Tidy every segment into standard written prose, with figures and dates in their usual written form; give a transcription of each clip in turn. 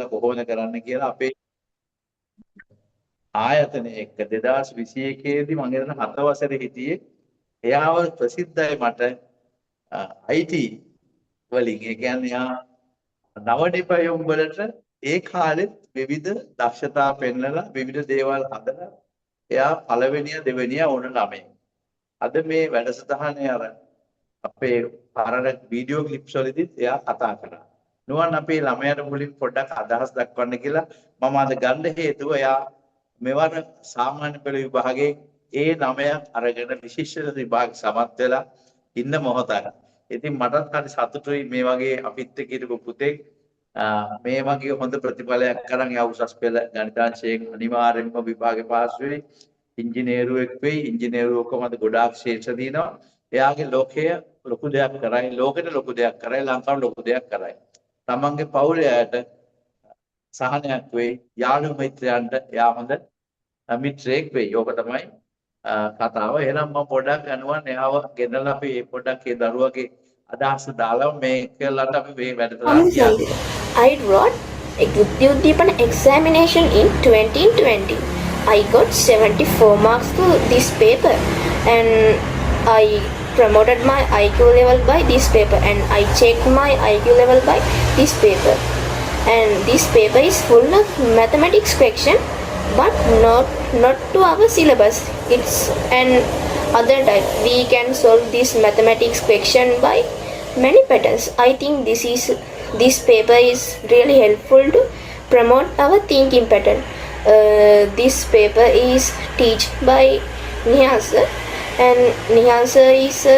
ඉඳලා කොහොමද කරන්න කියලා අපේ ආයතන එක්ක 2021 දී මම හිතන 7 වසරේ හිටියේ. එයාව ප්‍රසිද්ධයි මට IT වලින්. ඒ කියන්නේ යා නව නිපැයුම් වලට ඒ කාලෙත් විවිධ දක්ෂතා පෙන්වලා විවිධ දේවල් හදලා එයා පළවෙනිය දෙවෙනිය වුණ ළමයි. අද මේ වැඩසටහනේ අර අපේ පරණ වීඩියෝ ක්ලිප්ස් වලදීත් එයා කතා කරා. නුවන් අපේ ළමයාට මුලින් පොඩ්ඩක් අදහස් දක්වන්න කියලා මම අද ගන්න හේතුව එයා මෙවර සාමාන්‍ය පෙළ විභාගයේ ඒ 9ක් අරගෙන විශිෂ්ට විභාග සමත් වෙලා ඉන්න මොහොතක්. ඉතින් මටත් හරි සතුටුයි මේ වගේ අපිත් එක්ක හිටපු පුතෙක් මේ වගේ හොඳ ප්‍රතිඵලයක් කරන් යා උසස් පෙළ ගණිතාංශයෙන් අනිවාර්යෙන්ම විභාගේ පාස් වෙයි. ඉංජිනේරුවෙක් වෙයි. ඉංජිනේරුවකම අද ගොඩාක් ශේෂ්ඨ දිනවා. එයාගේ ලෝකය ලොකු දෙයක් කරයි. ලෝකෙට ලොකු දෙයක් කරයි. ලංකාවට ලොකු දෙයක් කරයි. තමන්ගේ පවුලේ අයට සහනයක් වෙයි. යාළු මිත්‍රයන්ට එයා හොඳ මිත්‍රයෙක් වෙයි. ඕක තමයි කතාව. එහෙනම් මම පොඩ්ඩක් යනවා එයාව ගෙනල්ලා අපි පොඩ්ඩක් ඒ දරුවගේ අදහස් දාලා මේ කියලාට අපි මේ වැඩසටහන Amazing. I wrote a Uddiyana examination in 2020. I got 74 marks to this paper and I promoted my IQ level by this paper and I checked my IQ level by this paper. And this paper is full of mathematics question but not to our syllabus. It's an other type. We can solve this mathematics question by many patterns. I think this paper is really helpful to promote our thinking pattern. This paper is taught by Nihasa and Nihasa is a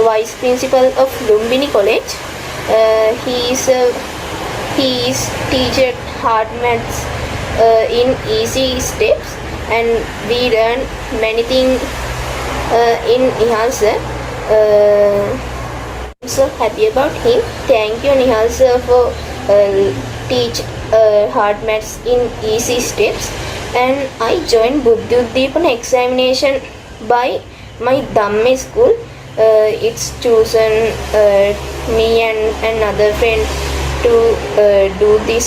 vice principal of Lumbini College. He is teacher hard maths in easy steps and we learn many things in Nihasa. I'm so happy about him. Thank you, Nihal sir, for teach hard maths in easy steps. And I joined Buddhuddipana examination by my Dhamme school. It's chosen me and another friend to do this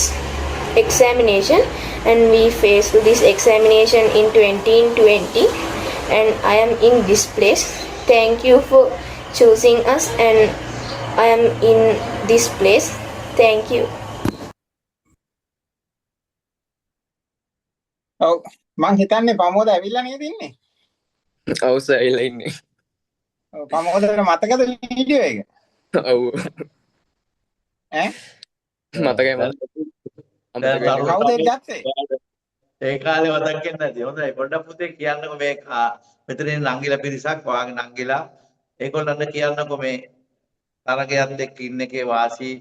examination, and we faced this examination in 2020. And I am in this place. Thank you for choosing us, and I am in this place. Thank you. ඔව් මං හිතන්නේ ප්‍රමෝද ඇවිල්ලා නේද ඉන්නේ? ඔව් sir ඇවිල්ලා ඉන්නේ. ඔව් ප්‍රමෝදට මතකද වීඩියෝ එක? ඔව්. ඈ? මතකයි මට. කවුද ඒක ගත්තේ? ඒ කාලේ මතක් වෙන්නේ නැති. හොඳයි පොඩ්ඩක් පුතේ කියන්නකෝ මේ මෙතන නංගිලා පිරිසක් වාගේ නංගිලා ඒගොල්ලන්ට කියන්නකෝ මේ තරගයත් එක්ක ඉන්න එකේ වාසි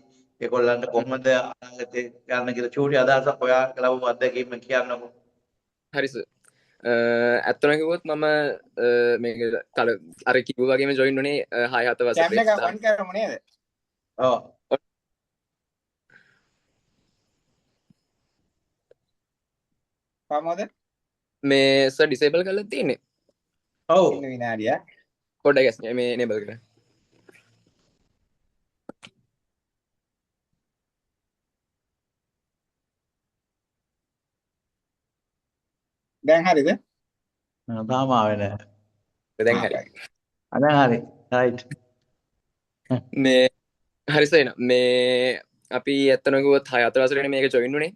ඒගොල්ලන්ට කොහොමද අනාගතේ යන්න කියලා චූටි අදහසක් ඔයා ලැබුව අත්දැකීම කියන්නකෝ. හරි සර්. ඇත්තම කිව්වොත් මම මේක කල අර කිව්ව වගේම ජොයින් උනේ 6-7 වසරේ. කැමරා එක ඔන් කරමු නේද? ඔව්. ප්‍රමෝද මේ සර් ඩිසේබල් කරලා තියෙන්නේ. ඔව්. ඉන්න විනාඩියක්. පොඩ්ඩක් ගැස් මේ එනේබල් කරන්න. දැන් හරිද? තාම ආවේ නැහැ. දැන් හරි. දැන් හරි. රයිට්. මේ හරි සර් මේ අපි ඇත්තම කිව්වොත් 6-7 වසරේනේ මේක ජොයින් උනේ.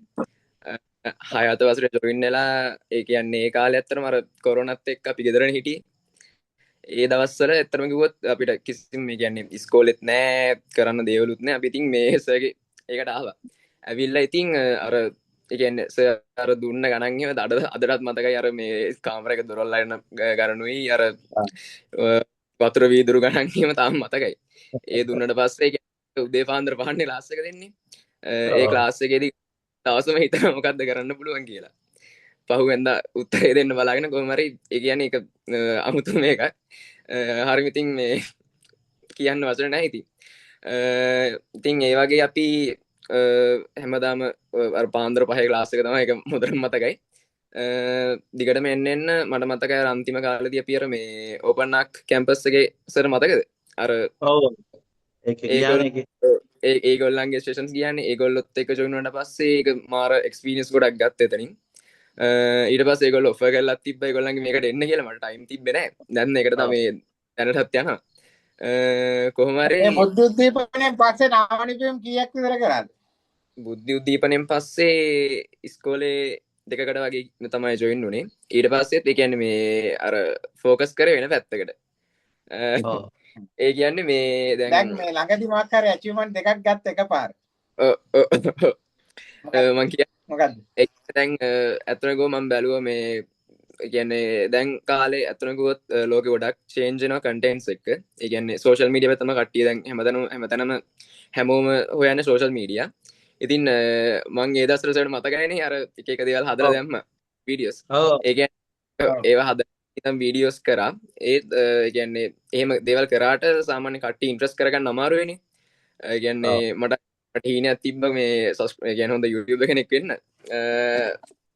6-7 වසරේ ජොයින් වෙලා ඒ කියන්නේ ඒ කාලේ ඇත්තටම අර කොරෝනාත් එක්ක අපි ගෙදරනේ හිටියේ. ඒ දවස්වල ඇත්තටම කිව්වොත් අපිට කිසිම මේ කියන්නේ ඉස්කෝලෙත් නෑ කරන්න දේවලුත් නෑ. අපි ඉතින් මේ සර්ගේ ඒකට ආවා. ඇවිල්ලා ඉතින් අර ඒ කියන්නේ සර් අර දුන්න ගණන් එහෙම අදටත් මතකයි අර මේ කාමරයක දොරවල් අරන ගණනුයි අර වතුර වීදුරු ගණන් එහෙම තාම මතකයි. ඒ දුන්නට පස්සේ උදේ පාන්දර පහන්නේ ක්ලාස් එක දෙන්නේ. ඒ ක්ලාස් එකේදී තවසම හිතන මොකද්ද කරන්න පුළුවන් කියලා. පහුවෙන්දා උත්තරේ දෙන්න බලාගෙන කොහොම හරි ඒ කියන්නේ ඒක අමුතු මේකක්. හරිම ඉතින් මේ කියන්න වචන නැහැ ඉතින්. ඉතින් ඒ වගේ අපි හැමදාම අර පාන්දර 5 ක්ලාස් එක තමයි ඒක මුදරම මතකයි. දිගටම එන්න මට මතකයි අර අන්තිම කාලේදී අපි අර මේ ඕපන් ආක් කැම්පස් එකේ සර් මතකද? අර ඔව්. ඒක කියන්නේ ඒගොල්ලන්ගේ ස්ටේෂන්ස් කියන්නේ ඒගොල්ලොත් එක්ක ජොයින් වුණාට පස්සේ ඒක මාර එක්ස්පීරියන්ස් ගොඩක් ගත්ත එතනින්. ඊට පස්සේ ඒගොල්ලෝ ඔෆර් කරලා තිබ්බා ඒගොල්ලන්ගේ මේකට එන්න කියලා. මට ටයිම් තිබ්බේ නැහැ. දැන් ඒකට තමයි දැනටත් යනවා. කොහොම හරි මේ බුද්ධ උද්දීපනයෙන් පස්සේ නාමනිපියම් කීයක් විතර කරාද? බුද්ධි උද්දීපනයෙන් පස්සේ ඉස්කෝලේ දෙකකට වගේ තමයි ජොයින් වුණේ. ඊට පස්සෙත් ඒ කියන්නේ මේ අර ફોකස් කරේ වෙන පැත්තකට. ඒ කියන්නේ මේ දැන් දැන් මේ ළඟදි මොකක් හරි achievement දෙකක් ගත්ත එකපාර. මං කියන්නේ මොකද්ද? දැන් ඇත්තටම ගෝ මම බැලුවා මේ කියන්නේ දැන් කාලේ ඇත්තටම ගොත් ලෝකෙ ගොඩක් චේන්ජ් වෙනවා කන්ටෙන්ට්ස් එක්ක. ඒ කියන්නේ සෝෂල් මීඩියා පැත්තම කට්ටිය දැන් හැමතැනම හැමෝම හොයන්නේ සෝෂල් මීඩියා. ඉතින් මං ඒ දවස්වල සර්ට මතකයිනේ අර එක එක දේවල් හදලා දැම්ම වීඩියෝස්. ඒ කියන්නේ ඒවා හදලා ඉතින් වීඩියෝස් කරා. ඒ කියන්නේ එහෙම දේවල් කරාට සාමාන්‍ය කට්ටිය ඉන්ට්‍රස්ට් කරගන්න අමාරු වෙන්නේ. ඒ කියන්නේ මට හීනයක් තිබ්බ මේ ඒ කියන්නේ හොඳ YouTube කෙනෙක් වෙන්න.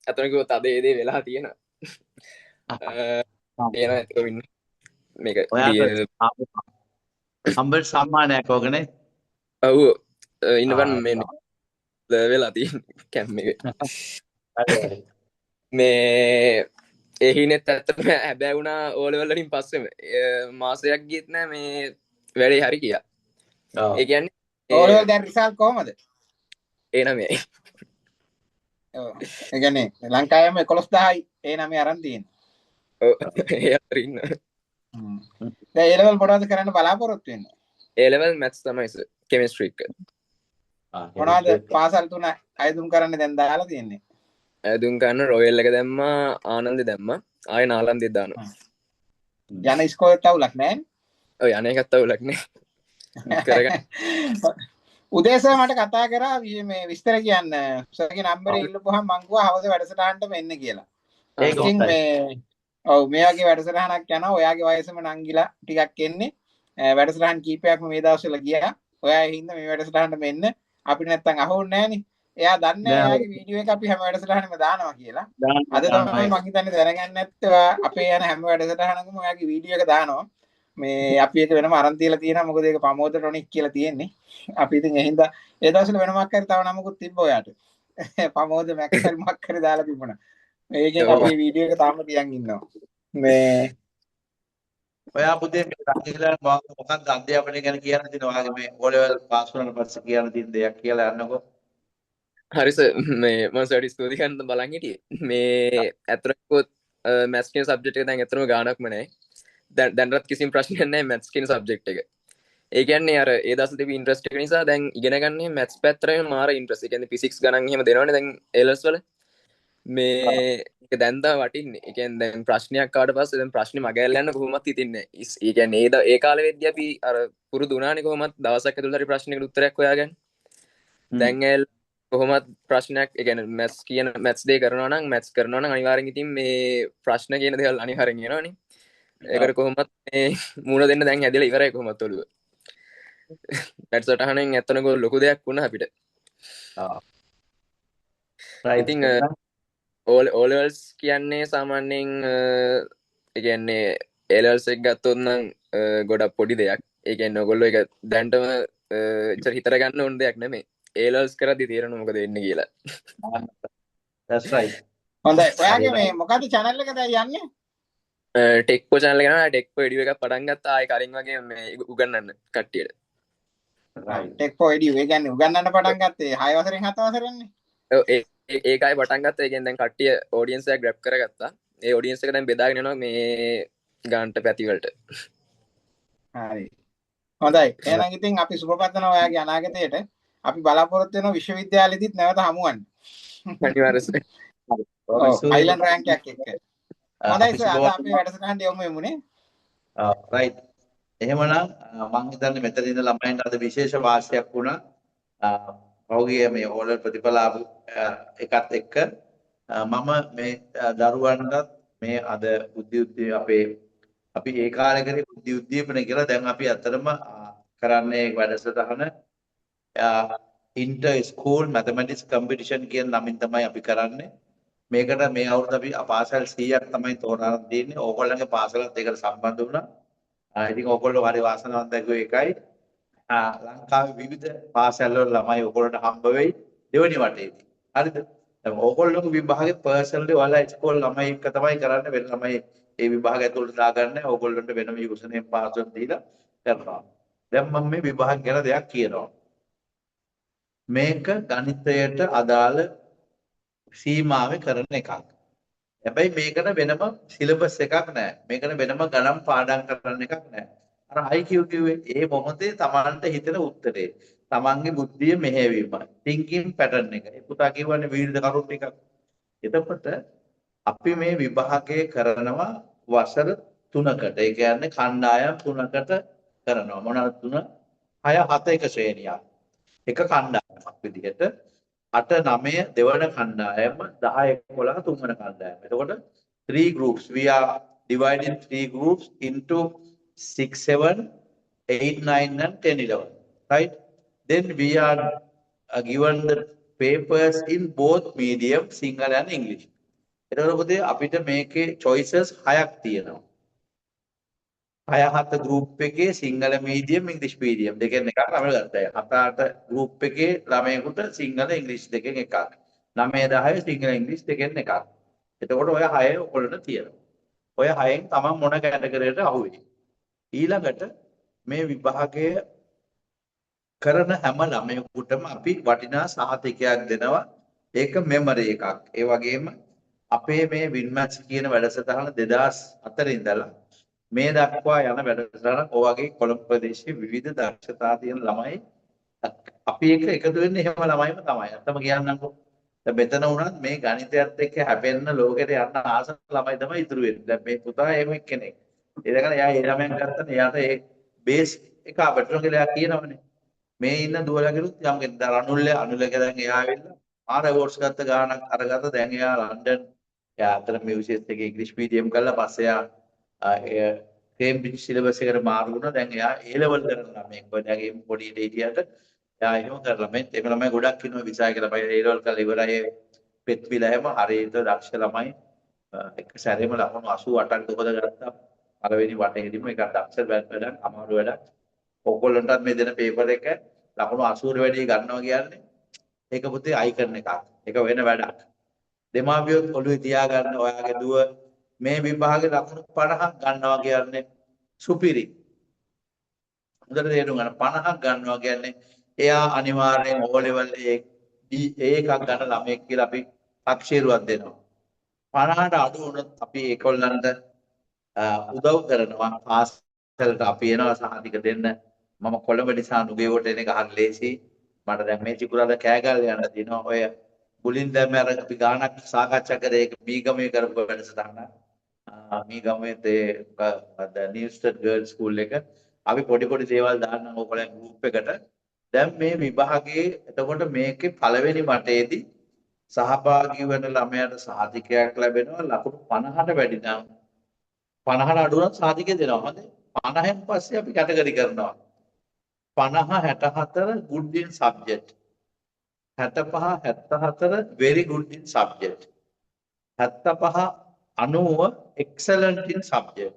අතන කිව්වොත් අද ඒ දේ වෙලා තියෙනවා. මේක හම්බල් සම්මානයක් ඕකනේ. ඔව් ඉන්නවන් මේ වෙලා තියෙන කැම් එක. මේ එහිනෙත් ඇත්තම හැබැයි වුණා ඕ ලෙවල් වලින් පස්සෙම මාසයක් ගියත් නෑ මේ වැඩේ හරි කියා. ඒ කියන්නේ ඕ ලෙවල් දැන් රිසල්ට් කොහමද? A9. ඔව්. ඒ කියන්නේ ලංකාවේම 11000යි A9 අරන් තියෙන්නේ. ඔව් ඒ අතර ඉන්න. දැන් A level මොනවද කරන්න බලාපොරොත්තු වෙන්නේ? A level maths තමයි සර් chemistry එක. මොනවද පාසල් තුන අයදුම් කරන්න දැන් දාලා තියෙන්නේ? ඇදුම් ගන්න රොයල් එක දැම්මා ආනන්දේ දැම්මා ආයෙ නාලන්දේ දානවා. යන ඉස්කෝලේට අවුලක් නැහැ. ඔය යන එකත් අවුලක් නෑ. කරගන්න. උදේසම මට කතා කරා මේ විස්තර කියන්න. සර්ගේ නම්බරේ ඉල්ලපුවාම මං කිව්වා හවස වැඩසටහනට මෙන්න කියලා. ඉතින් මේ ඔව් මේ වගේ වැඩසටහනක් යනවා. ඔයාගේ වයසම නංගිලා ටිකක් එන්නේ. වැඩසටහන් කීපයක්ම මේ දවස්වල ගියා. ඔයා හින්දා මේ වැඩසටහනට මෙන්න අපිට නැත්තම් අහුන්නේ නැහනේ. එයා දන්නේ එයාගේ වීඩියෝ එක අපි හැම වැඩසටහනෙම දානවා කියලා. අද තමයි මම හිතන්නේ දැනගන්න නැත්නම් අපේ යන හැම වැඩසටහනකම ඔයාගේ වීඩියෝ එක දානවා. මේ අපි එක වෙනම අරන් තියලා තියෙනවා. මොකද ඒක ප්‍රමෝද ටොනික් කියලා තියෙන්නේ. අපි ඉතින් එහෙනම් ඒ දවස්වල වෙනමක් හරි තව නමකුත් තිබ්බ ඔයාට. ප්‍රමෝද මැක්සල් මොකක් හරි දාලා තිබුණා. මේකෙන් අපේ වීඩියෝ එක තාම තියන් ඉන්නවා. මේ ඔයා පුතේ මේ රංගිලා මොකක්ද අධ්‍යාපනය ගැන කියන්න තියෙන ඔයාගේ මේ O level පාස් වුණාට පස්සේ කියන්න තියෙන දෙයක් කියලා යන්නකෝ. හරි සර් මේ මම සර්ට ස්තුති කරන්න බලන් හිටියේ. මේ අතරකොත් මැත්ස් කියන සබ්ජෙක්ට් එක දැන් අතරම ගාණක්ම නැහැ. දැන්වත් කිසිම ප්‍රශ්නයක් නැහැ මැත්ස් කියන සබ්ජෙක්ට් එක. ඒ කියන්නේ අර ඒ දවස් තිබි ඉන්ට්‍රස්ට් එක නිසා දැන් ඉගෙන ගන්නේ මැත්ස් පැත්තට මාර ඉන්ට්‍රස්ට්. ඒ කියන්නේ ෆිසික්ස් ගණන් එහෙම දෙනවනේ දැන් A levels වල. මේ ඒක දැන් දා වටින්නේ. ඒ කියන්නේ දැන් ප්‍රශ්නයක් ආවට පස්සේ දැන් ප්‍රශ්නේ මගහැරලා යන්න කොහොමවත් හිතින්නේ නැහැ. ඒ කියන්නේ ඒ කාලේ වෙද්දී අපි අර පුරුදු වුණානේ කොහොමත් දවසක් ඇතුළත හරි ප්‍රශ්නයකට උත්තරයක් හොයාගන්න. දැන් කොහොමත් ප්‍රශ්නයක් ඒ කියන්නේ මැත්ස් කියන මැත්ස් දේ කරනවා නම් මැත්ස් කරනවා නම් අනිවාර්යෙන් ඉතින් මේ ප්‍රශ්න කියන දේවල් අනිවාර්යෙන් එනවනේ. ඒකට කොහොමත් මේ මුණ දෙන්න දැන් හැදෙලා ඉවරයි කොහොමත් ඔළුව. මැත්ස් සටහනෙන් ඇත්තනකො ලොකු දෙයක් වුණා අපිට. ඉතින් O levels කියන්නේ සාමාන්‍යයෙන් ඒ කියන්නේ A levels එක ගත්තොත් නම් ගොඩක් පොඩි දෙයක්. ඒ කියන්නේ ඔයගොල්ලෝ ඒක දැන්ටම ඉතර හිතර ගන්න ඕන දෙයක් නෙමෙයි. A levels කරද්දි තේරෙනවා මොකද වෙන්නේ කියලා. That's right. හොඳයි. ඔයාගේ මේ මොකද්ද channel එක දැන් යන්නේ? ටෙක්පෝ channel එක නෑ ටෙක්පෝ එඩියෝ එකක් පටන් ගත්තා ආයේ කලින් වගේ මේ උගන්වන්න කට්ටියට. ටෙක්පෝ එඩියෝ ඒ කියන්නේ උගන්වන්න පටන් ගත්තේ 6 වසරෙන් 7 වසරෙන්නේ. ඔව් ඒකයි පටන් ගත්තා. ඒ කියන්නේ දැන් කට්ටිය ඔඩියන්ස් එක ග්‍රැබ් කරගත්තා. ඒ ඔඩියන්ස් එක දැන් බෙදාගෙන යනවා මේ ගාන්ට පැති වලට. හරි. හොඳයි. එහෙනම් ඉතින් අපි සුබපතනවා ඔයාගේ අනාගතයට. අපි බලාපොරොත්තු වෙනවා විශ්වවිද්‍යාලෙදිත් නැවත හමුවන්න. අනිවාර්යයෙන්. අයිලන්ඩ් රෑන්ක් එකක් එක්ක. හොඳයි සර් අද අපි වැඩසටහනට යමු එමුනේ. රයිට්. එහෙමනම් මම හිතන්නේ මෙතන ඉන්න ළමයින්ට අද විශේෂ වාසියක් වුණා. පෞගිය මේ ඕලර් ප්‍රතිඵල ආපු එකත් එක්ක මම මේ දරුවන්ටත් මේ අද බුද්ධි අපි ඒ කාලේ කරේ බුද්ධි උද්දීපන කියලා දැන් අපි අතරම කරන්නේ වැඩසටහන ඉන්ටර් ස්කූල් මැතමැටික්ස් කම්පිටිෂන් කියන නමින් තමයි අපි කරන්නේ. මේකට මේ අවුරුද්ද අපි පාසල් 100ක් තමයි තෝරාගෙන තියෙන්නේ. ඕගොල්ලන්ගේ පාසලත් ඒකට සම්බන්ධ වුණා. ඉතින් ඕගොල්ලෝ හරි වාසනාවන්තයි ඒකයි. ලංකාවේ විවිධ පාසල් වල ළමයි ඔයගොල්ලන්ට හම්බ වෙයි දෙවෙනි වටේදී. හරිද? දැන් ඕගොල්ලෝගේ විභාගේ පර්සනලි ඔයාලා ඉස්කෝල ළමයි එක්ක තමයි කරන්නේ වෙන ළමයි ඒ විභාගය ඇතුළට දාගන්න ඕගොල්ලන්ට වෙනම යුසර්නේම් පාස්වර්ඩ් දීලා කරනවා. දැන් මම මේ විභාග ගැන දෙයක් කියනවා. මේක ගණිතයට අදාළ සීමාවේ කරන එකක්. හැබැයි මේකට වෙනම සිලබස් එකක් නැහැ. මේකට වෙනම ගණන් පාඩම් කරන්න එකක් නැහැ. අර IQ කිව්වේ ඒ මොහොතේ Tamanට හිතෙන උත්තරේ. Tamanගේ බුද්ධිය මෙහෙවීම. thinking pattern එක. ඒ පුතා කියවනේ විවිධ කරුණු ටිකක්. එතකොට අපි මේ විභාගය කරනවා වසර 3කට. ඒ කියන්නේ කණ්ඩායම් 3කට කරනවා. මොනවාද 3? 6 7 එක ශ්‍රේණියක්. එක කණ්ඩායමක් විදිහට 8 9 දෙවන කණ්ඩායම 10 11 තුන්වන කණ්ඩායම. එතකොට 3 groups. We are dividing 3 groups into 6 7 8 9 and 10 11. Right? Then we are given the papers in both medium Sinhala and English. එතකොට පුතේ අපිට මේකේ choices 6ක් තියෙනවා. 6 7 group එකේ සිංහල medium English medium දෙකෙන් එකක් ළමයි ගත්තා. 7 8 group එකේ ළමයෙකුට සිංහල English දෙකෙන් එකක්. 9 10 සිංහල English දෙකෙන් එකක්. එතකොට ඔය 6 ඔයගොල්ලන්ට තියෙනවා. ඔය 6න් තමයි මොන කැටගරියට අහුවෙන්නේ. ඊළඟට මේ විභාගය කරන හැම ළමයෙකුටම අපි වටිනා සහතිකයක් දෙනවා. ඒක මෙමරි එකක්. ඒ වගේම අපේ මේ වින්මැච් කියන වැඩසටහන 2004 ඉඳලා මේ දක්වා යන වැඩසටහන ඔයගේ කොළඹ ප්‍රදේශයේ විවිධ දක්ෂතා තියෙන ළමයි අපි එක එකතු වෙන්නේ එහෙම ළමයිම තමයි. අත්තම කියන්නම්කො. දැන් මෙතන වුණත් මේ ගණිතයත් එක්ක හැපෙන්න ලෝකෙට යන්න ආස ළමයි තමයි ඉතුරු වෙන්නේ. දැන් මේ පුතා එහෙම කෙනෙක්. ඒ දකන එයා ඒ ළමයන් ගත්තම එයාට ඒ බේස් එක අපිට කියලා කියනවනේ. මේ ඉන්න දුවලගෙනුත් යම් කෙනෙක් අනුල්ලේ දැන් එයා ආවිල්ලා ආර අවෝඩ්ස් ගත්ත ගානක් අරගත්ත දැන් එයා ලන්ඩන් එයා අතර මියුසියස් එකේ ඉංග්‍රීසි මීඩියම් කරලා පස්සේ එයා කේම්බ්‍රිජ් සිලබස් එකට මාරු වුණා. දැන් එයා A level කරන ළමයෙක්. ඔයගේ පොඩි හිටියට එයා එහෙම කරලා මේ එහෙම ළමයි ගොඩක් ඉන්නවා විසාය කියලා බයි A level කරලා ඉවරයි පෙත් පිළ හැම හරියට දක්ෂ ළමයි එක සැරේම ලකුණු 88ක් දුකද ගත්තා. පළවෙනි වටේදීම ඒක දක්ෂ වැඩක් අමාරු වැඩක්. ඔයගොල්ලන්ටත් මේ දෙන පේපර් එක ලකුණු 80 වැඩි ගන්නවා කියන්නේ ඒක පුතේ අයි කරන එකක්. ඒක වෙන වැඩක්. දෙමාපියොත් ඔළුවේ තියාගන්න ඔයාගේ දුව මේ විභාගේ ලකුණු 50ක් ගන්නවා කියන්නේ සුපිරි. හොඳට තේරුම් ගන්න 50ක් ගන්නවා කියන්නේ එයා අනිවාර්යෙන් O level එකක් ගන්න ළමයෙක් කියලා අපි අක්ෂේරුවක් දෙනවා. 50ට අඩු වුණොත් අපි ඒකොල්ලන්ට උදව් කරනවා. පාසලට අපි එනවා සහතික දෙන්න. මම කොළඹ නිසා නුගේවට එන එක හරි ලේසි. මට දැන් මේ චිකුරාද කෑගල් යන්න දිනවා. ඔය මුලින් දැන් මම අපි ගානක් සාකච්ඡා කරේ ඒක මීගමේ කරපු වැඩසටහන. මීගමේ තේ නිව්ස්ටඩ් ගර්ල්ස් ස්කූල් එක අපි පොඩි දේවල් දාන්නම් ඔයගොල්ලන් ගෲප් එකට. දැන් මේ විභාගයේ එතකොට මේකේ පළවෙනි වටේදී සහභාගී වෙන ළමයාට සහතිකයක් ලැබෙනවා. ලකුණු 50ට වැඩි නම් 50ට අඩු නම් සහතිකය දෙනවා. හොඳයි. 50න් පස්සේ අපි කැටගරි කරනවා. 50 64 good in subject. 65 74 very good in subject. 75 90 excellent in subject.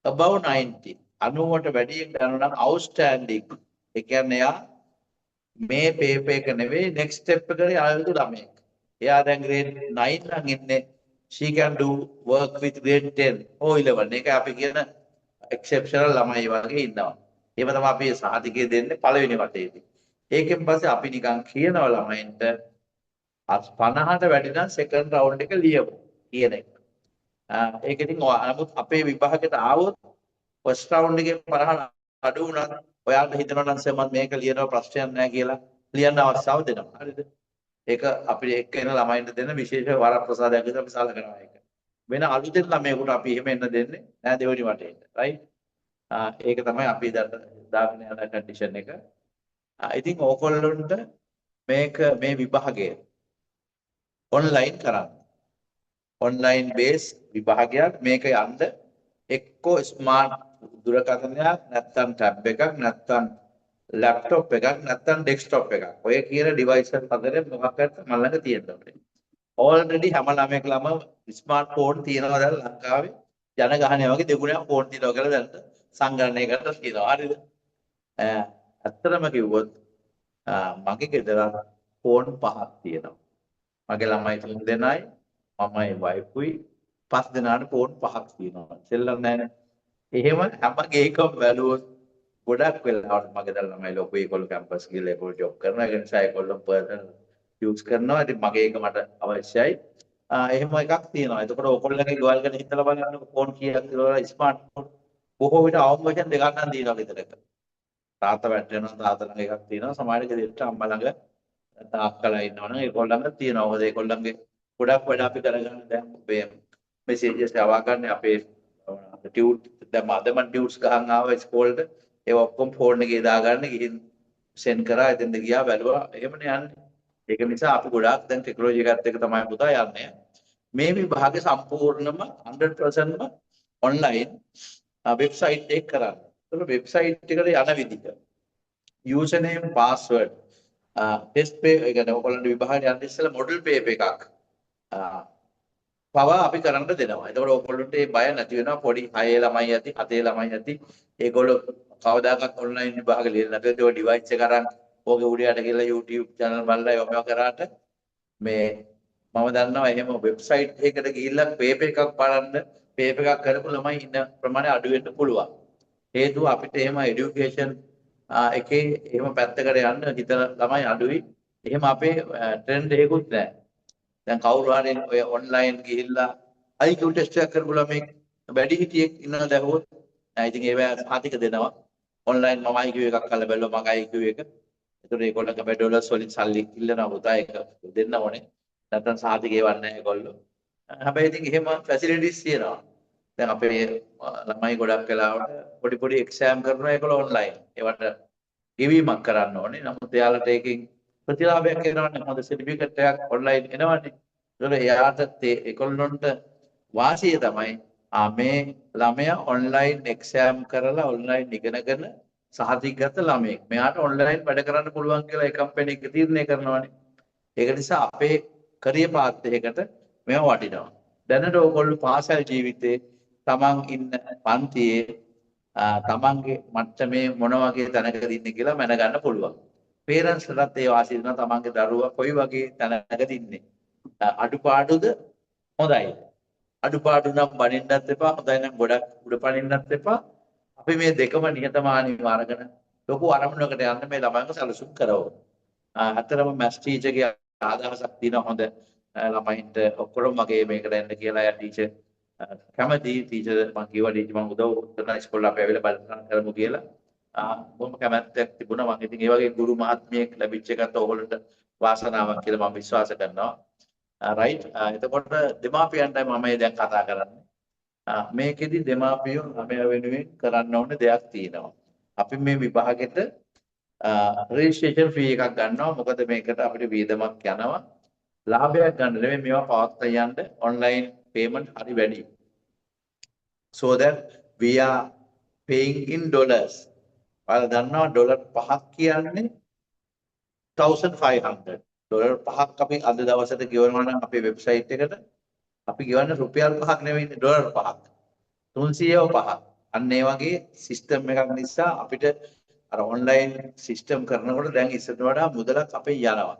Above 90 90ට වැඩියෙන් ගන්නවා නම් outstanding. ඒ කියන්නේ යා මේ පේපර් එක නෙවෙයි next step එකට ආයෙත් ළමයෙක්. එයා දැන් grade 9 නම් ඉන්නේ. She can do work with grade 10 or 11. ඒක අපි කියන exceptional ළමයි වගේ ඉන්නවා. එහෙම තමයි අපි සහතිකය දෙන්නේ පළවෙනි වටේදී. ඒකෙන් පස්සේ අපි නිකන් කියනවා ළමයින්ට 50ට වැඩි නම් second round එක ලියමු කියන එක. ඒක ඉතින් නමුත් අපේ විභාගයට ආවොත් first round එකේ 50 අඩු වුණත් ඔයාලට හිතනවා නම් සර් මම මේක ලියනවා ප්‍රශ්නයක් නැහැ කියලා ලියන්න අවස්ථාව දෙනවා. හරිද? ඒක අපිට එක්ක එන ළමයින්ට දෙන විශේෂ වරප්‍රසාදයක් විදිහට අපි සලකනවා ඒක. වෙන අලුතෙන් ළමයෙකුට අපි එහෙම එන්න දෙන්නේ නැහැ දෙවෙනි වටේට. right? ඒක තමයි අපි දාගෙන යන කන්ඩිෂන් එක. ඉතින් ඕගොල්ලොන්ට මේක මේ විභාගය ඔන්ලයින් කරන්න. ඔන්ලයින් බේස් විභාගයක් මේක යන්න එක්කෝ ස්මාර්ට් දුරකථනයක් නැත්නම් ටැබ් එකක් නැත්නම් ලැප්ටොප් එකක් නැත්නම් ඩෙස්ක්ටොප් එකක්. ඔය කියන ඩිවයිස් හතරෙන් මොකක්ද මම ළඟ තියෙන්න ඕනේ. ඕල්රෙඩි හැම ළමයෙක් ළම ස්මාර්ට් ෆෝන් තියෙනවා දැන් ලංකාවේ ජනගහනය වගේ දෙගුණයක් ෆෝන් තියෙනවා කියලා දැන් සංගණනය කරලා තියෙනවා. හරිද? ඇත්තටම කිව්වොත් මගේ ගෙදර ෆෝන් 5ක් තියෙනවා. මගේ ළමයි 3 දෙනයි මමයි වයිෆුයි 5 දෙනාට ෆෝන් 5ක් තියෙනවා. සෙල්ලම් නැහැනේ. එහෙම හැම ගේකම බැලුවොත් ගොඩක් වෙලාවට මගේ දල ළමයි ලොකු ඒගොල්ලෝ කැම්පස් ගිහලා ඒගොල්ලෝ ජොබ් කරනවා. ඒ නිසා ඒගොල්ලෝ පර්සනල් යූස් කරනවා. ඉතින් මගේ එක මට අවශ්‍යයි. එහෙම එකක් තියෙනවා. එතකොට ඕගොල්ලෝගේ ගෙවල් ගැන හිතලා බලන්න ෆෝන් කීයක් කියලා ස්මාර්ට් ෆෝන් බොහෝ විට අවම වශයෙන් දෙකක් නම් තියෙනවා ගෙදරක. තාත්තා වැටෙනවා තාත්තා ළඟ එකක් තියෙනවා. සමහර ගෙදරට අම්මා ළඟ තාක්කලා ඉන්නවනම් ඒගොල්ලෝ ළඟ තියෙනවා. මොකද ඒගොල්ලන්ගේ ගොඩක් වැඩ අපි කරගන්න දැන් මේ මෙසේජස් යවා ගන්න අපේ ටියුට් දැන් අදම ටියුට්ස් ගහන් ආවා ඉස්කෝලේට ඒ ඔක්කොම ෆෝන් එකේ දාගන්න ගිහින් සෙන්ඩ් කරා එතෙන්ද ගියා බැලුවා එහෙමනේ යන්නේ. ඒක නිසා අපි ගොඩාක් දැන් ටෙක්නොලොජි එකත් එක්ක තමයි පුතා යන්නේ. මේ විභාගේ සම්පූර්ණම 100%ම ඔන්ලයින් වෙබ්සයිට් එක කරන්නේ. ඒක වෙබ්සයිට් එකට යන විදිහ. යූසර් නේම් පාස්වර්ඩ් ටෙස්ට් පේ ඒ කියන්නේ ඔයගොල්ලන්ගේ විභාගයට යන්න ඉස්සෙල්ලා මොඩල් පේපර් එකක් පවා අපි කරන්න දෙනවා. එතකොට ඔයගොල්ලන්ට ඒ බය නැති වෙනවා. පොඩි 6 ළමයි ඇති 7 ළමයි ඇති. ඒගොල්ලෝ කවදාකවත් ඔන්ලයින් විභාග ලියලා නැත්නම් ඒ ඩිවයිස් එක අරන් ඕකේ උඩයට ගිහලා YouTube channel බලලා ඒවා කරාට මේ මම දන්නවා එහෙම වෙබ්සයිට් එකකට ගිහිල්ලා පේපර් එකක් බලන්න පේපර් එකක් කරපු ළමයි ඉන්න ප්‍රමාණය අඩු වෙන්න පුළුවන්. හේතුව අපිට එහෙම এডুকেෂන් එකේ එහෙම පැත්තකට යන්න හිතන ළමයි අඩුයි. එහෙම අපේ ට්‍රෙන්ඩ් එකකුත් නැහැ. දැන් කවුරු හරි ඔය ඔන්ලයින් ගිහිල්ලා IQ ටෙස්ට් එකක් කරපු ළමෙක් වැඩි හිටියෙක් ඉන්නවා දැහුවොත් ඉතින් ඒවා සාතික දෙනවා. ඔන්ලයින් මම IQ එකක් කරලා බැලුවා මගේ IQ එක. ඒතකොට ඒගොල්ලන්ගේ මේ ඩොලර්ස් වලින් සල්ලි ඉල්ලනවා පුතා ඒක දෙන්න ඕනේ. නැත්නම් සාතික ඒවන්නේ නැහැ ඒගොල්ලෝ. හැබැයි ඉතින් එහෙම ෆැසිලිටිස් තියෙනවා. දැන් අපේ ළමයි ගොඩක් වෙලාවට පොඩි එක්සෑම් කරනවා ඒගොල්ලෝ ඔන්ලයින්. ඒවට ගෙවීමක් කරන්න ඕනේ. නමුත් එයාලට ඒකෙන් ප්‍රතිලාභයක් එනවනේ. හොඳ සර්ටිෆිකේට් එකක් ඔන්ලයින් එනවනේ. ඒතකොට එයාට ඒගොල්ලොන්ට වාසිය තමයි මේ ළමයා ඔන්ලයින් එක්සෑම් කරලා ඔන්ලයින් ඉගෙනගෙන සහතිකගත ළමයෙක්. මෙයාට ඔන්ලයින් වැඩ කරන්න පුළුවන් කියලා ඒ කම්පැනි එක තීරණය කරනවානේ. ඒක නිසා අපේ කරියර් පාත් එකකට මේවා වටිනවා. දැනට ඕගොල්ලෝ පාසල් ජීවිතේ තමන් ඉන්න පන්තියේ තමන්ගේ මට්ටමේ මොන වගේ තැනකද ඉන්නේ කියලා මැනගන්න පුළුවන්. පේරන්ට්ස්ලට ඒ වාසිය දෙනවා තමන්ගේ දරුවා කොයි වගේ තැනකද ඉන්නේ. අඩුපාඩුද හොඳයි. අඩුපාඩු නම් බනින්නත් එපා. හොඳයි නම් ගොඩක් උඩ පනින්නත් එපා. අපි මේ දෙකම නිහතමානීව අරගෙන ලොකු අරමුණකට යන්න මේ ළමයින්ව සැලසුම් කරවමු. අතරම මැස් ටීචර්ගේ ආදහසක් තියෙනවා හොඳ ළමයින්ට ඔක්කොම මගේ මේකට එන්න කියලා යා ටීචර් කැමති ටීචර් මම කිව්වා ටීචර් මම උදව් කරන ඉස්කෝලේ අපි ඇවිල්ලා බලන්න කරමු කියලා. බොහොම කැමැත්තක් තිබුණා. මම ඉතින් ඒ වගේ ගුරු මහත්මියෙක් ලැබිච්ච එකත් ඕගොල්ලන්ට වාසනාවක් කියලා මම විශ්වාස කරනවා. රයිට්. එතකොට දෙමාපියන්ටයි මම මේ දැන් කතා කරන්නේ. මේකෙදි දෙමාපියෝ ළමයා වෙනුවෙන් කරන්න ඕනේ දෙයක් තියෙනවා. අපි මේ විභාගෙට රෙජිස්ට්‍රේෂන් ෆී එකක් ගන්නවා. මොකද මේකට අපිට වියදමක් යනවා. ලාභයක් ගන්න නෙමෙයි මේවා පවත්වා යන්න ඔන්ලයින් payment හරි වැඩි. So that we are paying in dollars. ඔයාලා දන්නවා ඩොලර් 5ක් කියන්නේ 1500. ඩොලර් 5ක් අපි අද දවසට ගෙවනවා නම් අපේ වෙබ්සයිට් එකට අපි ගෙවන්නේ රුපියල් 5ක් නෙවෙයි ඩොලර් 5ක්. 305ක්. අන්න ඒ වගේ සිස්ටම් එකක් නිසා අපිට අර ඔන්ලයින් සිස්ටම් කරනකොට දැන් ඉස්සරට වඩා මුදලක් අපේ යනවා.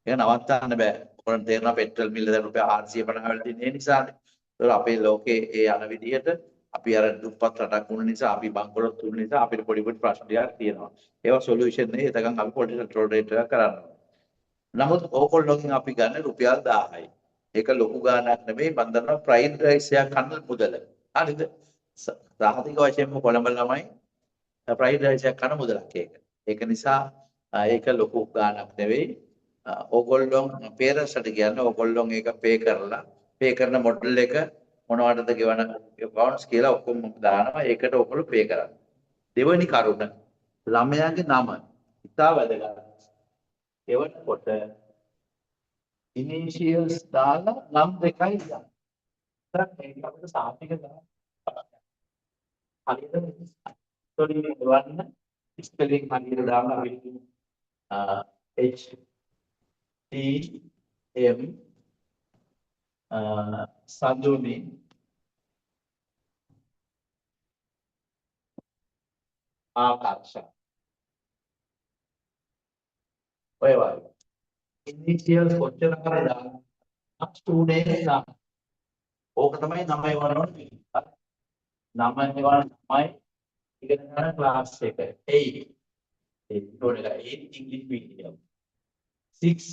ඒක නවත්තන්න බෑ. ඔයගොල්ලන්ට තේරෙනවා පෙට්‍රල් මිල දැන් රුපියල් 450 වෙලා තියෙන නිසානේ. ඒක අපේ ලෝකේ ඒ යන විදිහට අපි අර දුප්පත් රටක් වුණ නිසා අපි බංකොලොත් වුණ නිසා අපිට පොඩි ප්‍රශ්න ටිකක් තියෙනවා. ඒවා සොලියුෂන් නේ. එතකන් අපි පොඩි කන්ට්‍රෝල් රේට් එකක් කරනවා. නමුත් ඕගොල්ලෝගෙන් අපි ගන්න රුපියල් 1000යි. ඒක ලොකු ගාණක් නෙමෙයි. මම දන්නවා ෆ්‍රයිඩ් රයිස් එකක් කන්න මුදල. හරිද? සාහිතික වශයෙන්ම කොළඹ ළමයි ෆ්‍රයිඩ් රයිස් එකක් කන මුදලක් ඒක. ඒක නිසා ඒක ලොකු ගාණක් නෙවෙයි. ඕගොල්ලෝ පේරන්ට්ස්ට කියන්නේ ඕගොල්ලෝ ඒක පේ කරන මොඩල් එක මොනවටද ගෙවන බවුන්ස් කියලා ඔක්කොම දානවා. ඒකට ඔයගොල්ලෝ පේ කරන්න. දෙවෙනි කරුණ ළමයාගේ නම ඉතා වැදගත්. එවනකොට ඉනිෂියල්ස් දාලා නම් දෙකයි දාන්න. ඒක අපිට සාපේක ගන්න. හරියට ස්පෙලිං වන්න ස්පෙලිං හරියට දාලා H T M සඳුනි ආකාශ ඔය වගේ. ඉනිෂියල් කොච්චර කරේ දාන්න. ස්ටුඩන්ට් දාන්න. ඕක තමයි 9 වරවල්. 9 වරවල් 9 ඉගෙන ගන්න ක්ලාස් එක. 8 8 ඉංග්‍රීසි මීඩියම්. 6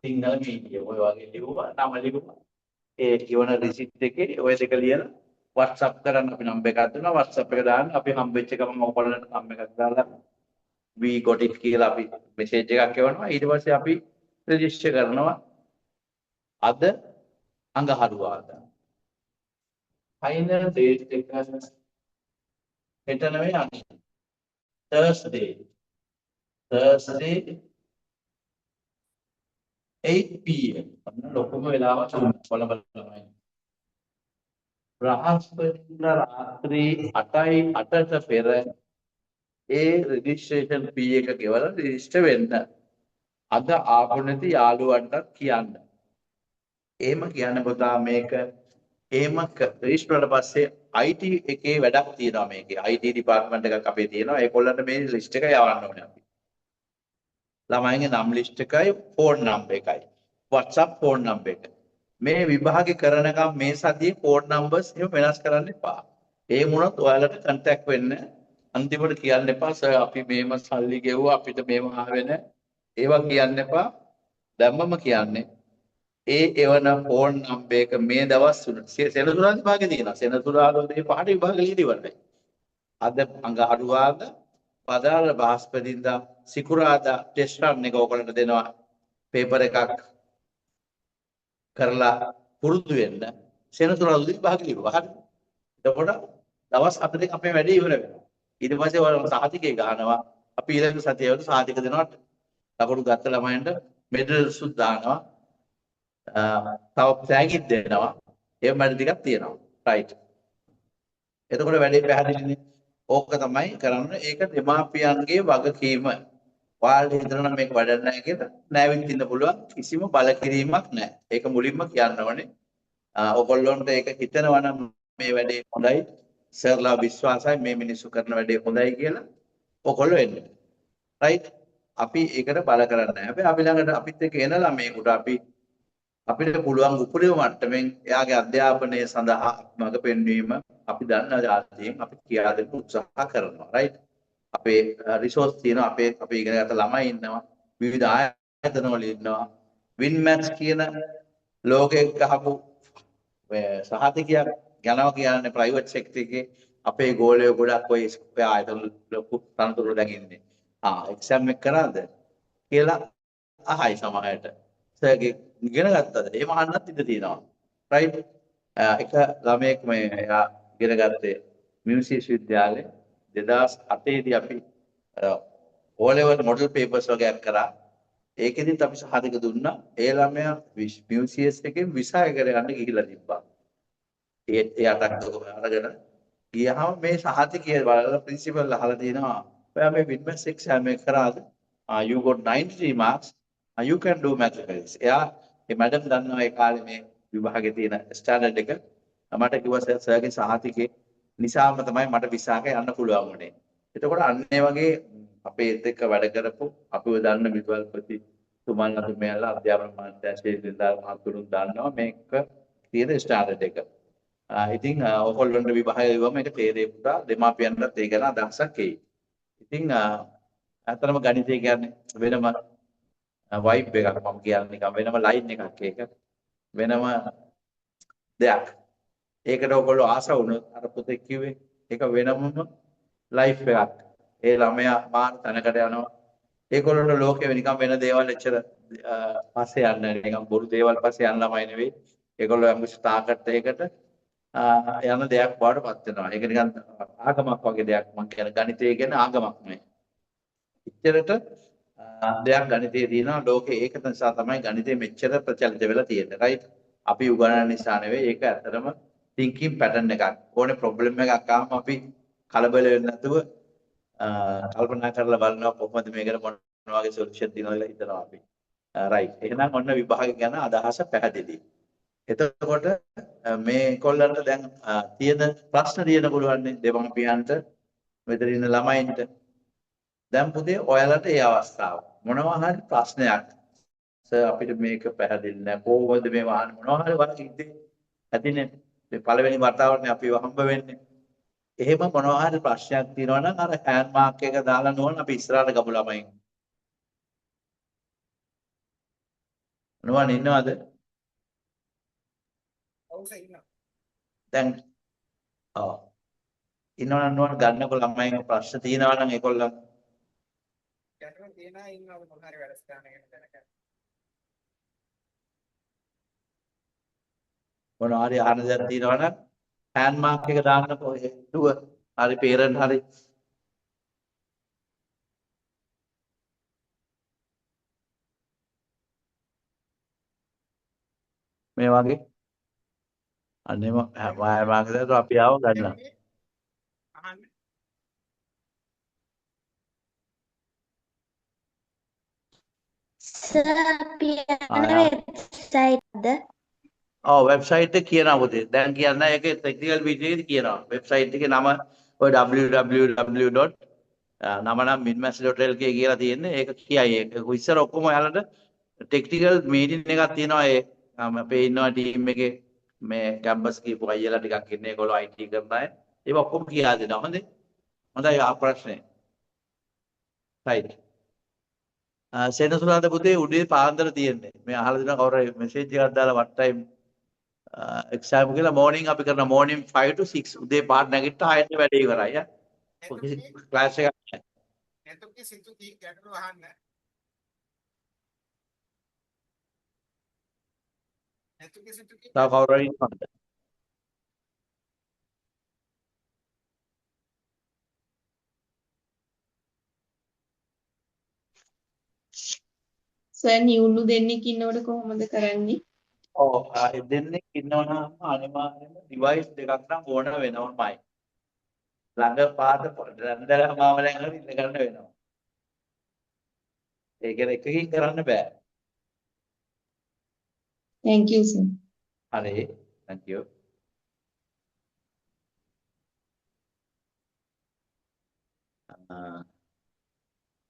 සිංහල මීඩියම්. ඔය වගේ ලියුවා නම ලියුවා. ඒ කියවන රිසිට් එකේ ඔය දෙක ලියලා WhatsApp කරන්න අපි නම්බර් එකක් දුන්නා. WhatsApp එක දාන්න අපි හම්බෙච්ච ගමන් ඔයගොල්ලන්ට නම්බර් එකක් දාලා we got it කියලා අපි මෙසේජ් එකක් එවනවා. ඊට පස්සේ අපි රෙජිස්ටර් කරනවා. අද අඟහරුවාදා. ෆයිනල් ඩේට් එක හෙට නෙවෙයි අද. Thursday 8 pm. අන්න ලොකුම වෙලාව කොළඹ ළමයි. බ්‍රහස්පතින්දා රාත්‍රී 8ට පෙර ඒ රෙජිස්ට්‍රේෂන් fee එක ගෙවලා රෙජිස්ටර් වෙන්න. අද ආපු නැති යාළුවන්ටත් කියන්න. එහෙම කියන්න පුතා මේක එහෙම රෙජිස්ටර් වලට පස්සේ IT එකේ වැඩක් තියෙනවා මේකේ. IT ඩිපාර්ට්මන්ට් එකක් අපේ තියෙනවා. ඒගොල්ලන්ට මේ ලිස්ට් එක යවන්න ඕනේ අපි. ළමයින්ගේ නම් ලිස්ට් එකයි ෆෝන් නම්බර් එකයි. WhatsApp ෆෝන් නම්බර් එක. මේ විභාගේ කරනකම් මේ සතියේ ෆෝන් නම්බර්ස් එහෙම වෙනස් කරන්න එපා. ඒ වුණොත් ඔයාලට කන්ටැක්ට් වෙන්න අන්තිමට කියන්න එපා සර් අපි මේම සල්ලි ගෙවුවා අපිට මේව ආවේ නැහැ. ඒවා කියන්න එපා. දැම්මම කියන්නේ ඒ එවන ෆෝන් නම්බර් එක මේ දවස් තුන සෙනසුරාදා විභාගේ තියෙනවා. සෙනසුරාදා මේ පහට විභාග ලියලා ඉවරයි. අද අඟහරුවාදා පදාල බ්‍රහස්පතින්දා සිකුරාදා ටෙස්ට් රන් එක ඔයගොල්ලන්ට දෙනවා. පේපර් එකක් කරලා පුරුදු වෙන්න සෙනසුරාදා විභාග ලියුවා. හරි. එතකොට දවස් 4 අපේ වැඩේ ඉවර වෙනවා. ඊට පස්සේ ඔයාලා සාහිතිකේ ගහනවා. අපි ඊළඟ සතියේ වල සාහිතික දෙනවා. ලකුණු ගත්ත ළමයින්ට මෙඩල්ස් දානවා. තව තෑගිත් දෙනවා. ඒ මැඩ ටිකක් තියෙනවා. රයිට්. එතකොට වැඩේ පැහැදිලිනේ. ඕක තමයි කරන්න. ඒක දෙමාපියන්ගේ වගකීම. ඔයාලට හිතනවා මේක වැඩක් නැහැ කියලා නැවිත් ඉන්න පුළුවන්. කිසිම බලකිරීමක් නැහැ. ඒක මුලින්ම කියන්න ඕනේ. ඔයගොල්ලොන්ට ඒක හිතනවා නම් මේ වැඩේ හොඳයි. සර්ලා විශ්වාසයි මේ මිනිස්සු කරන වැඩේ හොඳයි කියලා. ඔයගොල්ලෝ එන්න. රයිට්. අපි ඒකට බල කරන්නේ නැහැ. හැබැයි අපි ළඟට අපිත් එක්ක එන ළමයෙකුට අපිට පුළුවන් උපරිම මට්ටමින් එයාගේ අධ්‍යාපනය සඳහා මඟ පෙන්වීම අපි දන්න ආකාරයෙන් අපි කියා දෙන්න උත්සාහ කරනවා. රයිට්. අපේ රිසෝස් තියෙනවා. අපේ ඉගෙනගත්ත ළමයි ඉන්නවා. විවිධ ආයතන වල ඉන්නවා. වින්මැත්ස් කියන ලෝකෙක ගහපු සහතිකයක් යනවා කියන්නේ ප්‍රයිවට් සෙක්ටර් එකේ අපේ ගෝලයෝ ගොඩක් ඔය ආයතන ලොකු තනතුරු දැන් ඉන්නේ. එක්සෑම් එක කරාද කියලා අහයි සමහරට. සර්ගේ ඉගෙන ගත්තද? එහෙම අහන්නත් ඉඩ තියෙනවා. රයිට්. එක ළමයෙක් මේ එයා ඉගෙන ගත්තේ මියුසික් විශ්වවිද්‍යාලේ 2008 දී අපි O level model papers වගේක් කරා. ඒකෙදිත් අපි සහතික දුන්නා. ඒ ළමයා මියුසියස් එකෙන් විසා එකට යන්න ගිහිල්ලා තිබ්බා. එයාට අරගෙන ගියාම මේ සහතිකය බලලා ප්‍රින්සිපල් අහලා තියෙනවා. ඔයා මේ වින්මැස් එක්සෑම් එක කරාද? You got 93 marks. You can do mathematics. එයා මේ මැඩම් දන්නවා ඒ කාලේ මේ විභාගේ තියෙන ස්ටෑන්ඩඩ් එක. මට කිව්වා සර්ගේ සහතිකේ නිසාම තමයි මට විසාක යන්න පුළුවන් වුණේ. එතකොට අන්න ඒ වගේ අපේ එක්ක වැඩ කරපු අපිව දන්න විද්‍යාල්පති තුමන්ලා තුමයන්ලා අධ්‍යාපන මාත්‍යාංශයේ දිනදා මහතුරුන් දන්නවා මේක තියෙන ස්ටෑන්ඩඩ් එක. ඉතින් ඔයගොල්ලන්ට විභාගය ගිහම මේක තේරෙයි පුතා දෙමාපියන්ටත් ඒ ගැන අදහසක් එයි. ඉතින් අතරම ගණිතය කියන්නේ වෙනම වයිබ් එකක් මම කියන්නේ නිකන් වෙනම ලයින් එකක් ඒක වෙනම දෙයක්. ඒකට ඔයගොල්ලෝ ආස වුණොත් අර පුතේ කිව්වේ ඒක වෙනම ලයිෆ් එකක්. ඒ ළමයා මාන තැනකට යනවා. ඒගොල්ලන්ට ලෝකෙ නිකන් වෙන දේවල් එච්චර පස්සේ යන්නේ නැහැ. නිකන් බොරු දේවල් පස්සේ යන ළමයි නෙවෙයි. ඒගොල්ලෝ යම් ටාගට් එකකට යන දෙයක් වඩපත් වෙනවා. ඒක නිකන් ආගමක් වගේ දෙයක්. මම කියන ගණිතය කියන්නේ ආගමක් නෙවෙයි. ඉච්චරට දෙයක් ගණිතයේ තියෙනවා. ලෝකේ ඒක නිසා තමයි ගණිතය මෙච්චර ප්‍රචලිත වෙලා තියෙන්නේ. රයිට්. අපි උගන්වන නිසා නෙවෙයි. ඒක ඇත්තටම thinking pattern එකක්. ඕනේ ප්‍රොබ්ලම් එකක් ආවම අපි කලබල වෙන්නේ නැතුව කල්පනා කරලා බලනවා කොහොමද මේකට මොන වගේ සොලියුෂන් තියෙනවද කියලා හිතනවා අපි. රයිට්. එහෙනම් ඔන්න විභාග ගැන අදහස පැහැදිලි. එතකොට මේ කොල්ලන්ට දැන් තියෙන ප්‍රශ්න තියෙන පුළුවන් දෙමව්පියන්ට මෙතන ඉන්න ළමයින්ට දැන් පුතේ ඔයාලට ඒ අවස්ථාව. මොනවා හරි ප්‍රශ්නයක් සර් අපිට මේක පැහැදිලි නැහැ. කොහොමද මේ වහන්නේ? මොනවා හරි වගේ ඉතින් ඇතිනේ. මේ පළවෙනි වතාවටනේ අපි හම්බ වෙන්නේ. එහෙම මොනවා හරි ප්‍රශ්නයක් තියෙනවා නම් අර හෑන්ඩ් මාක් එක දාලා නෝන අපි ඉස්සරහට ගමු ළමයින්. මොනවද ඉන්නවද? දැන් ඔව්. ඉන්නවනම් නෝන ගන්නකො ළමයින් ප්‍රශ්න තියෙනවා නම් ඒගොල්ලන් මොනවා හරි අහන්න දෙයක් තියෙනවා නම් හෑන්ඩ් මාක් එක දාන්නකො දුව. හරි පේරන්ට් හරි. මේ වගේ අන්නේම මාර්ගදර්ශක අපි ආව ගන්නවා. සර් අපි යන වෙබ්සයිට්ද ඔව් වෙබ්සයිට් එක කියනවා පුතේ. දැන් කියන්න ඒකේ ටෙක්නිකල් වීඩියෝ එකේ කියනවා. වෙබ්සයිට් එකේ නම ඔය www. නම නම් minmax.lk කියලා තියෙන්නේ. ඒක කියයි. ඒක ඉස්සර ඔක්කොම ඔයාලට ටෙක්නිකල් මීටින් එකක් තියෙනවා. ඒ අපේ ඉන්නවා ටීම් එකේ මේ කැම්පස් කීප අයියලා ටිකක් ඉන්නේ. ඒගොල්ලෝ IT කරන අය. ඒක ඔක්කොම කියා දෙනවා. හොඳේ. හොඳයි ආ ප්‍රශ්නේ. right. සෙනසුරාදා පුතේ උදේ පාන්දර තියෙන්නේ. මේ අහලා දෙනවා කවුරු හරි මෙසේජ් එකක් දාලා what time එක්සෑම් කියලා මෝර්නින් අපි කරන මෝර්නින් 5 to 6 උදේ පාට නැගිට්ටා 6ට වැඩේ ඉවරයි ඈ. ක්ලාස් එකක් නැහැ. එතකොට සිතු කී ගැටලු අහන්න. එතකොට සිතු කී තව කවුරු හරි ඉන්නවද? සර් නිවුණු දෙන්නෙක් ඉන්නකොට කොහොමද කරන්නේ? ඔව් දෙන්නෙක් ඉන්නවනම් අනිවාර්යයෙන්ම ඩිවයිස් දෙකක් නම් ඕන වෙනවමයි. ළඟ පාත රැන්දලා මාවලෙන් හරි ඉන්න ගන්න වෙනවා. ඒක එකකින් කරන්න බෑ. Thank you sir. හරි. thank you.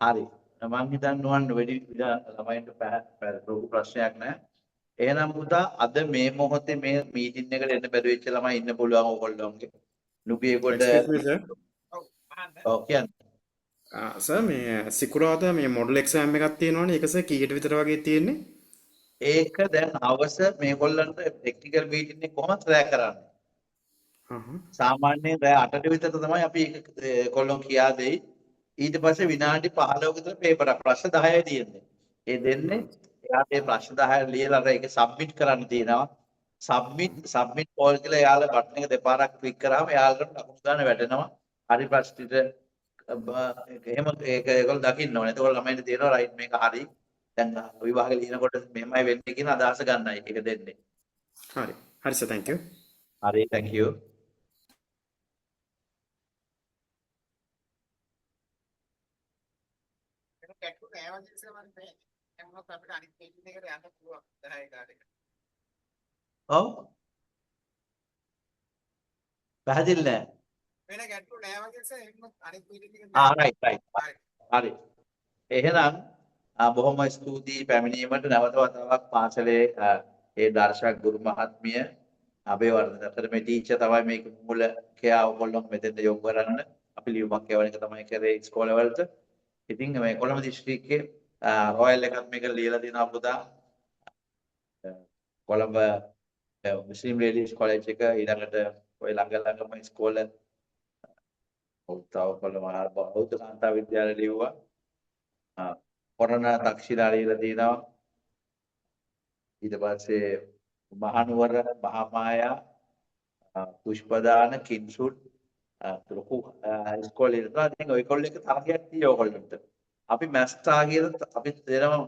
හරි. මම හිතන්නේ නුවන් වැඩි ළමයින්ට ලොකු ප්‍රශ්නයක් නැහැ. එහෙනම් පුතා අද මේ මොහොතේ මේ මීටින් එකට එන්න බැරි වෙච්ච ළමයි ඉන්න පුළුවන් ඕගොල්ලෝගේ. නුගේ කොට ඔව් කියන්නේ. සර් මේ සිකුරාදා මේ මොඩල් එක්සෑම් එකක් තියෙනවනේ ඒක සර් කීයට විතර වගේ තියෙන්නේ? ඒක දැන් අවස මේගොල්ලන්ට ටෙක්නිකල් මීටින් එක කොහොමද රැ කරන්නේ? සාමාන්‍යයෙන් රැ 8ට විතර තමයි අපි ඒක කොල්ලොන් කියා දෙයි. ඊට පස්සේ විනාඩි 15ක විතර පේපර් ප්‍රශ්න 10යි තියෙන්නේ. ඒ දෙන්නේ එයාට මේ ප්‍රශ්න 10 ලියලා අර ඒක සබ්මිට් කරන්න තියෙනවා. සබ්මිට් කෝල් කියලා එයාලා බටන් එක දෙපාරක් ක්ලික් කරාම එයාලට ලකුණු ගන්න වැටෙනවා. හරි ප්‍රශ්නෙට එහෙම ඒක ඒගොල්ලෝ දකින්න ඕනේ. ඒකෝල ළමයින්ට තේරෙනවා රයිට් මේක හරි. දැන් විභාගෙ ලියනකොට මෙහෙමයි වෙන්නේ කියන අදහස ගන්නයි ඒක දෙන්නේ. හරි. හරි සර් thank you. හරි thank you. ගැටලු නෑ වගේ ඉස්සර මම මේ මොනවද අපිට අනිත් මීටින් එකට යන්න පුළුවන් 10 කාලෙක. ඔව්. පැහැදිලි නෑ. වෙන ගැටලු නෑ වගේ ඉස්සර අනිත් මීටින් එකට right. හරි. එහෙනම් බොහොම ස්තුතියි පැමිණීමට නැවත වතාවක් පාසලේ ඒ දර්ශක ගුරු මහත්මිය අබේවර්ධන අතර මේ ටීචර් තමයි මේක මූලිකයා ඔයගොල්ලෝ මෙතෙන්ට යොමු කරන්න අපි ලියුමක් යවන එක තමයි කරේ ඉස්කෝලේ වලට. ඉතින් මේ කොළඹ දිස්ත්‍රික්කයේ රොයල් එකක් මේක ලියලා දෙනවා පුතා. කොළඹ මුස්ලිම් ලේඩීස් කොලෙජ් එක ඊළඟට ඔය ළඟම ඉස්කෝලේ උත්සාහ කොළඹ බෞද්ධ කාන්තා විද්‍යාලය ලියුවා. කොරෝනා දක්ෂිණා ලියලා තියෙනවා. ඊට පස්සේ මහනුවර මහාමායා පුෂ්පදාන කින්සුට් ලොකු ඉස්කෝලේ ඉඳලා ඉතින් ඔය කොල්ල එක තරගයක් තියෙනවා ඔයගොල්ලන්ට. අපි මැස්ටා කියලා අපි දෙනවා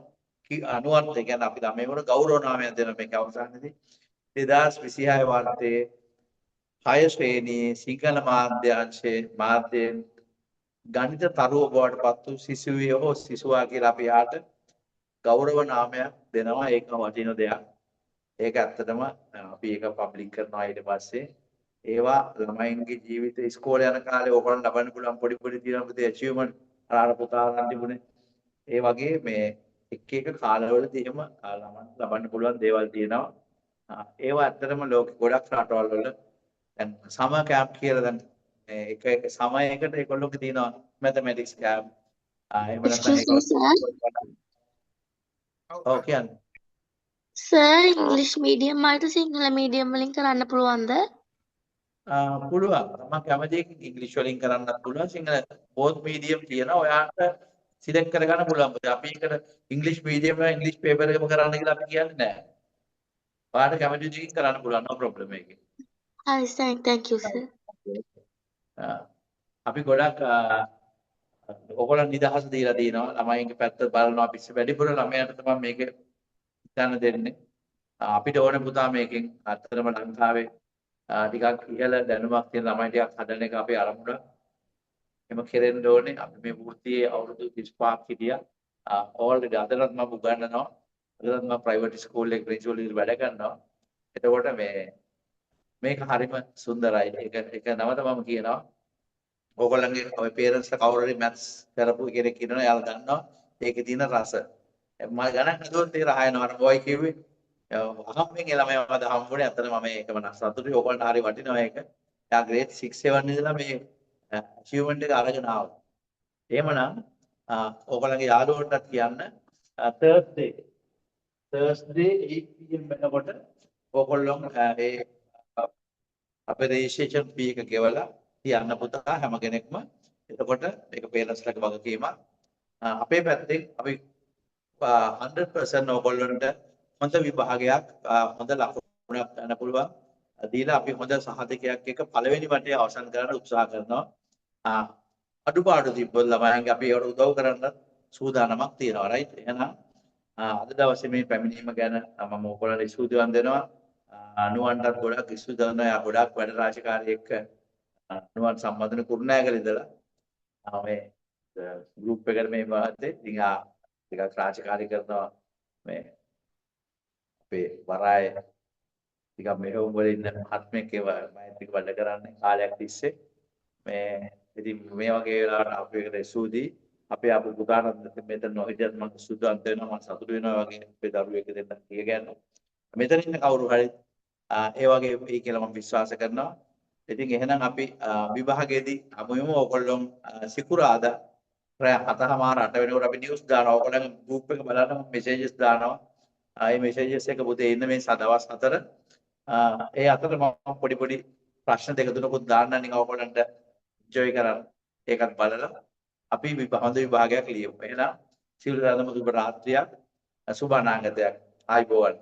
අනුවර්ත කියන්නේ අපි ළමයින්ට ගෞරව නාමයක් දෙන මේක අවසානයේදී 2026 වර්ෂයේ 6 ශ්‍රේණියේ සිංහල මාධ්‍යයෙන් ගණිත තරුව බවට පත් වූ සිසුවිය හෝ සිසුවා කියලා අපි යාට ගෞරව නාමයක් දෙනවා. ඒක වටින දෙයක්. ඒක ඇත්තටම අපි ඒක පබ්ලික් කරනවා ඊට පස්සේ ඒවා ළමයින්ගේ ජීවිත ඉස්කෝලේ යන කාලේ ඕගොල්ලන් ලබන්න පුළුවන් පොඩි තියෙන පුතේ achievement අර පුතා ගන්න තිබුණේ. ඒ වගේ මේ එක එක කාලවලදී එහෙම ළමන් ලබන්න පුළුවන් දේවල් තියෙනවා. ඒවා ඇත්තටම ලෝකෙ ගොඩක් රටවල් වල දැන් සමර් කැම්ප් කියලා දැන් මේ එක සමයකට ඒගොල්ලෝගේ තියෙනවා මැතමැටික්ස් කැම්ප්. එහෙම නැත්නම් Excuse me, sir. ඔව් කියන්නේ. Sir, English medium අයට සිංහල medium වලින් කරන්න පුළුවන්ද? පුළුවන්. මම කැමති ඉංග්‍රීසි වලින් කරන්නත් පුළුවන්. සිංහල both medium තියෙනවා. ඔයාට සිලෙක්ට් කරගන්න පුළුවන්. මොකද අපි එකට ඉංග්‍රීසි medium එක ඉංග්‍රීසි paper එකම කරන්න කියලා අපි කියන්නේ නැහැ. ඔයාට කැමති දෙයකින් කරන්න පුළුවන්. no problem එකේ. හරි sir, thank you sir. අපි ගොඩක් ඔයගොල්ලන් නිදහස දීලා තිනවා. ළමයින්ගේ පැත්ත බලනවා. අපි වැඩිපුර ළමයාට තමයි මේක හිතන්න දෙන්නේ. අපිට ඕනේ පුතා මේකෙන් අත්‍තරම ලංකාවේ ටිකක් ඉහළ දැනුමක් තියෙන ළමයි ටිකක් හදන එක අපේ අරමුණ. එම කෙරෙන්න ඕනේ. අපි මේ වෘත්තියේ අවුරුදු 35ක් හිටියා. ඕල්රෙඩි අදටත් මම උගන්වනවා. අදටත් මම ප්‍රයිවට් ස්කූල් එකේ ප්‍රින්සිපල් විදිහට වැඩ කරනවා. එතකොට මේක හරිම සුන්දරයි. ඒක නමත මම කියනවා. ඕගොල්ලන්ගේ ඔය පේරන්ට්ස්ලා කවුරු හරි මැත්ස් කරපු කෙනෙක් ඉන්නවා. එයාලා දන්නවා ඒකේ තියෙන රස. මම ගණන් හදුවොත් ඒ රහයනවා. අර බොයි කිව්වේ අහම්බෙන් ඒ ළමයි මම හම්බුනේ. අතන මම ඒකම සතුටුයි. ඕගොල්ලන්ට හරි වටිනවා ඒක. එයා ග්‍රේඩ් 6 7 ඉඳලා මේ achievement එක අරගෙන ආවා. එහෙමනම් ඕගොල්ලන්ගේ යාළුවන්ටත් කියන්න Thursday 8 pm වෙනකොට ඕගොල්ලෝ ඒ අපේ registration fee එක ගෙවලා තියන්න පුතා හැම කෙනෙක්ම. එතකොට මේක පේරන්ට්ස්ලාගේ වගකීමක්. අපේ පැත්තෙන් අපි 100% ඕගොල්ලන්ට හොඳ විභාගයක් හොඳ ලකුණක් ගන්න පුළුවන් දීලා අපි හොඳ සහතිකයක් එක පළවෙනි වටේ අවසන් කරන්න උත්සාහ කරනවා. අඩුපාඩු තිබ්බොත් ළමයන්ගේ අපි ඒවට උදව් කරන්න සූදානමක් තියෙනවා. රයිට්. එහෙනම් අද දවසේ මේ පැමිණීම ගැන මම ඔයගොල්ලන්ට ස්තුතිවන්ත වෙනවා. නුවන්ටත් ගොඩක් ස්තුති කරනවා. ගොඩක් වැඩ රාජකාරී එක්ක නුවන් සම්බන්ධන කුරුණෑගල ඉඳලා මේ ගෲප් එකට මේ වාත්තේ ඉතින් ටිකක් රාජකාරී කරනවා මේ අපේ වරාය ටිකක් මෙහෙම වල ඉන්න මහත්මයෙක් මයිත් එක්ක වැඩ කරන්නේ කාලයක් තිස්සේ මේ ඉතින් මේ වගේ වෙලාවට අපේකට ස්තුතියි. අපේ අපු පුතාට මෙතන නොහිටියත් මම සුදුන්ත වෙනවා. මම සතුටු වෙනවා වගේ අපේ දරුවෙක් දෙන්න කියගන්න. මෙතන ඉන්න කවුරු හරි ඒ වගේ වෙයි කියලා මම විශ්වාස කරනවා. ඉතින් එහෙනම් අපි විභාගයේදී අමුයම ඕගොල්ලෝ සිකුරාදා රෑ 7:00 වෙනකොට අපි නිවුස් දානවා. ඕගොල්ලන්ගේ ගෲප් එක බලන්න මෙසේජස් දානවා. ඒ මෙසේජස් එක පුතේ ඉන්න මේ දවස් 4 ඒ අතර මම පොඩි ප්‍රශ්න දෙක තුනකුත් දාන්න නිකන් ඕගොල්ලන්ට එන්ජොයි කරන්න. ඒකත් බලලා අපි හොඳ විභාගයක් ලියමු. එහෙනම් සියලු දෙනාටම සුබ රාත්‍රියක් සුබ අනාගතයක්. ආයිබෝවන්.